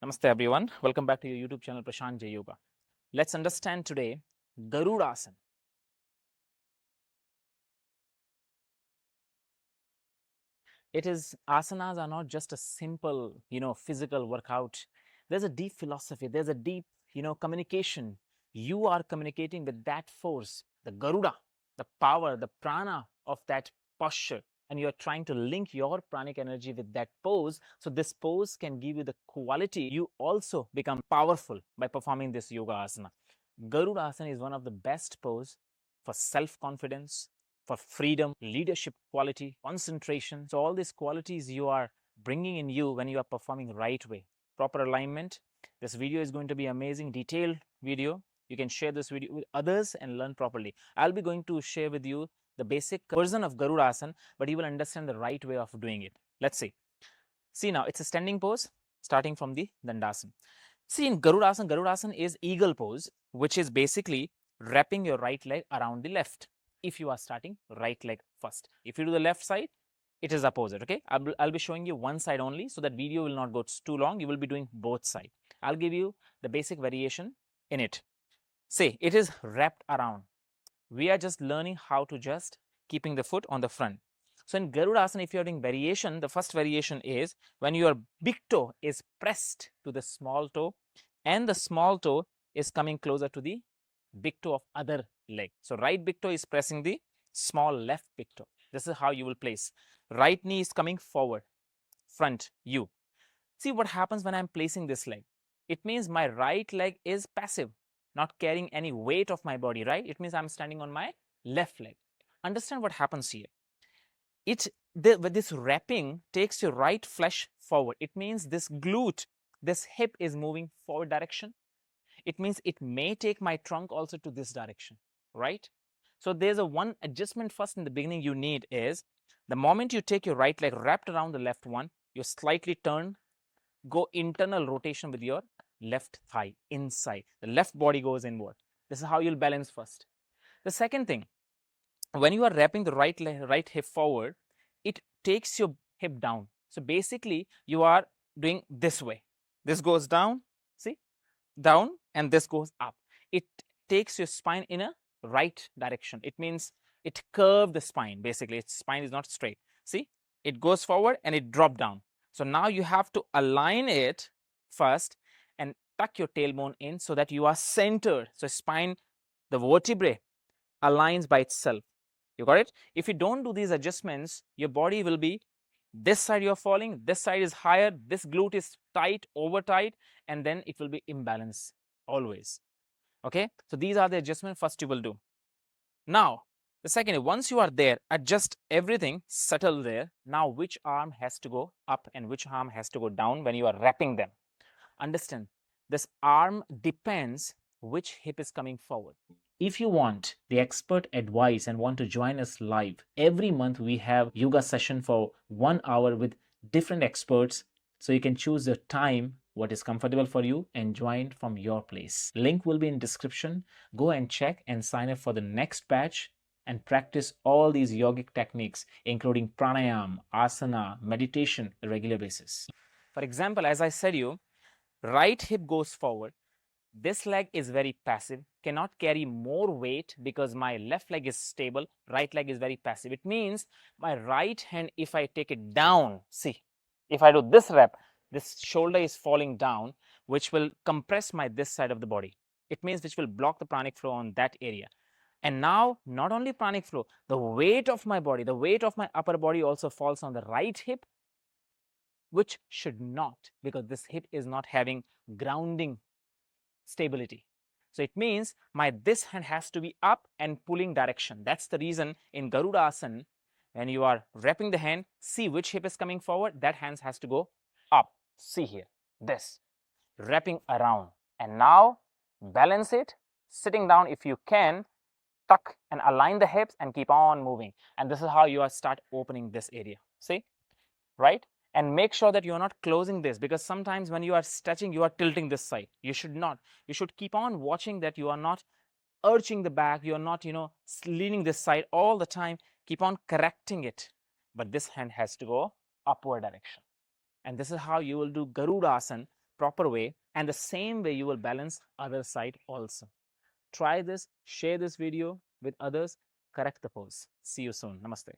Namaste everyone. Welcome back to your YouTube channel Prashant J Yoga. Let's understand today Garudasana. It is asanas are not just a simple, physical workout. There's a deep philosophy. There's a deep, communication. You are communicating with that force, the Garuda, the power, the prana of that posture. And you're trying to link your pranic energy with that pose. So this pose can give you the quality. You also become powerful by performing this yoga asana. Garudasana is one of the best pose for self-confidence, for freedom, leadership quality, concentration. So all these qualities you are bringing in you when you are performing right way. Proper alignment. This video is going to be amazing, detailed video. You can share this video with others and learn properly. I'll be going to share with you the basic version of Garudasana, but you will understand the right way of doing it. Let's see. See now, it's a standing pose starting from the Dandasana. See, in Garudasana is eagle pose, which is basically wrapping your right leg around the left. If you are starting right leg first. If you do the left side, it is opposite, okay? I'll be showing you one side only, so that video will not go too long. You will be doing both sides. I'll give you the basic variation in it. See, it is wrapped around. We are just learning how to just keeping the foot on the front. So in Garudasana, if you are doing variation, the first variation is when your big toe is pressed to the small toe and the small toe is coming closer to the big toe of other leg. So right big toe is pressing the small left big toe. This is how you will place. Right knee is coming forward, front, you. See what happens when I'm placing this leg. It means my right leg is passive, not carrying any weight of my body, right? It means I'm standing on my left leg. Understand what happens here. This wrapping takes your right flesh forward. It means this glute, this hip is moving forward direction. It means it may take my trunk also to this direction, right? So there's a one adjustment first in the beginning you need is the moment you take your right leg wrapped around the left one, you slightly turn, go internal rotation with your left thigh inside. The left body goes inward. This is how you'll balance first. The second thing, when you are wrapping the right hip forward, it takes your hip down. So basically, you are doing this way. This goes down, see, down, and this goes up. It takes your spine in a right direction. It means it curves the spine. Basically, its spine is not straight. See, it goes forward and it drops down. So now you have to align it first and tuck your tailbone in so that you are centered. So spine, the vertebrae aligns by itself. You got it? If you don't do these adjustments, your body will be this side you're falling, this side is higher, this glute is tight, over tight, and then it will be imbalanced always. Okay? So these are the adjustments first you will do. Now, the second, once you are there, adjust everything, settle there. Now, which arm has to go up and which arm has to go down when you are wrapping them? Understand, this arm depends which hip is coming forward. If you want the expert advice and want to join us live, every month we have yoga session for 1 hour with different experts. So you can choose the time, what is comfortable for you, and join from your place. Link will be in description. Go and check and sign up for the next batch and practice all these yogic techniques, including pranayama, asana, meditation, on a regular basis. For example, as I said you, right hip goes forward. This leg is very passive, cannot carry more weight because my left leg is stable, right leg is very passive. It means my right hand, if I take it down, see, if I do this rep, this shoulder is falling down, which will compress my this side of the body. It means which will block the pranic flow on that area. And now, not only pranic flow, the weight of my body, the weight of my upper body also falls on the right hip, which should not, because this hip is not having grounding stability. So it means my this hand has to be up and pulling direction. That's the reason in Garudasana, when you are wrapping the hand, see which hip is coming forward, that hand has to go up. See here, this, wrapping around. And now balance it, sitting down if you can, tuck and align the hips and keep on moving. And this is how you are start opening this area. See, right? And make sure that you are not closing this, because sometimes when you are stretching, you are tilting this side. You should not. You should keep on watching that you are not arching the back. You are not, leaning this side all the time. Keep on correcting it. But this hand has to go upward direction. And this is how you will do Garudasana proper way, and the same way you will balance other side also. Try this, share this video with others, correct the pose. See you soon. Namaste.